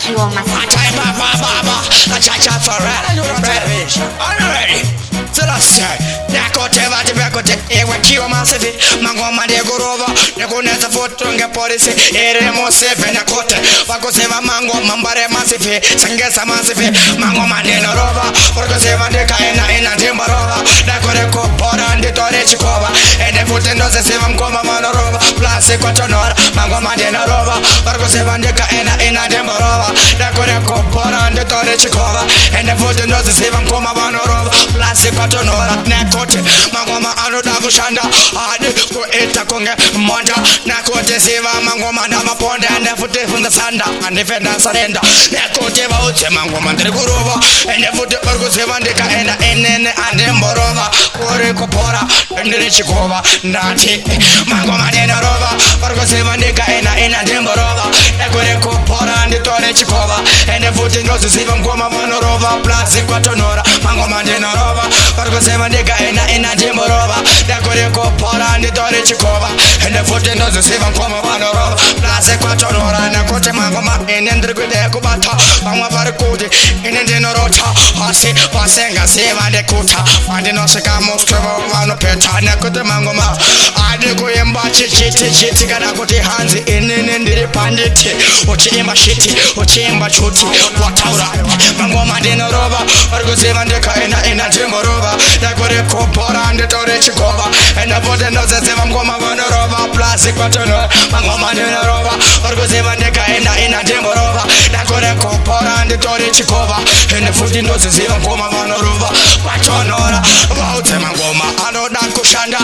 Kiwa Massive. Cha ready. Selassie, nakoteva tivakote ewe kiwa massive. Mangoma de gorova, nekuneza fotonge polisi. Ere moseve nakote, wakoseva mangoma mbare massive. Sangesa massive, mangoma de norova. Wakoseva de kaina ina timbarova. Nakore kopora nditore chikova. Ene fute ndose seva mkoma manorova. Plase kwa tonora, mangoma de norova. Wakoseva de kaina ina timbarova. Nakore kopora nditore chikova. Ene fute ndose seva mkoma manorova. Plase kwa tonora, nakote mangoma anoda kushanda. Adi kuita konge monda. Nakote seva mangoma na maponde. Ene fute funda sanda, ane fenda sarenda. Nakote vauche mangoma ndiri kurova. Ene fute orkuseva ndika ena enene ande mborova. Kore kopora ndiri chikova. Ndati mangoma nena rova. Orkuseva ndika ena ndimborova. Nakore kopora nditore chikova. Ene fute ndozi siva mkoma manorova. Plasi kwa tonora, mangoma nena rova. Orkuseva ndika ena ndimborova. Nakore kopora nditore chikova. Ene fute ndozi siva mkoma manorova. Plasi kwa tonora, nakote mangoma ene ndiri kude kubata. Mangoma varikude ene ndinorota. Hasi wasenga seva ndekuta. Andi noseka mostova wano peta. Nakote mangoma adi kuyemba chichiti kana kuti hanzi inene ndiri panditi. Uchiimba shiti, uchiimba chuti. Wataura mangoma ndinorova. Varikuziva ndika ena ndimborova. Nakore kopora nditore chikova. Ene fute ndoziva mkoma vanorova. Plasi kwa tonora, mangoma ndinorova. Varikuziva ndika ena ndimborova. Nakore kopora nditore chikova. Ene fute ndoziva mkoma vanorova. Vatonora vaute mangoma anoda kushanda.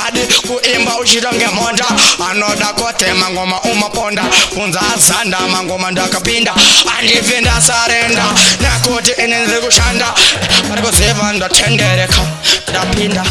Adi kuimba uchitonge monda. Anoda kote mangoma umaponda. Kunza zanda mangoma ndakapinda. Andipinda sarenda. Nakote ene ndiri kushanda. Varikuziva ndatendereka. Ndapinda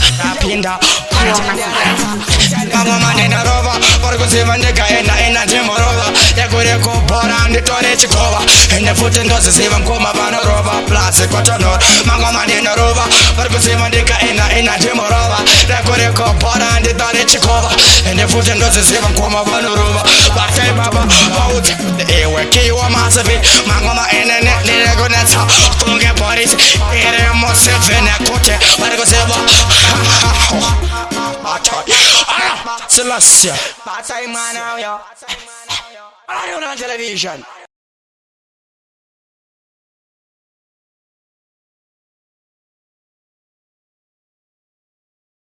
Kiwa Massive. mangoma nena rova. Varikuziva ndika ena ndimborova. Nakore kopora nditore chikova. Ene fute ndoziva mkoma vanorova. Plasi kwa tonora, mangoma nena rova. Varikuziva ndika ena ndimborova. Nakore kopora nditore chikova. Ene fute ndoziva mkoma vanorova. Batai baba vaute ewe kiwa massive. Mangoma enene nirekunetsa kunge boris. Ere moseve nakote. Varikuziva Selassie. Batai mana yo. I don't on television.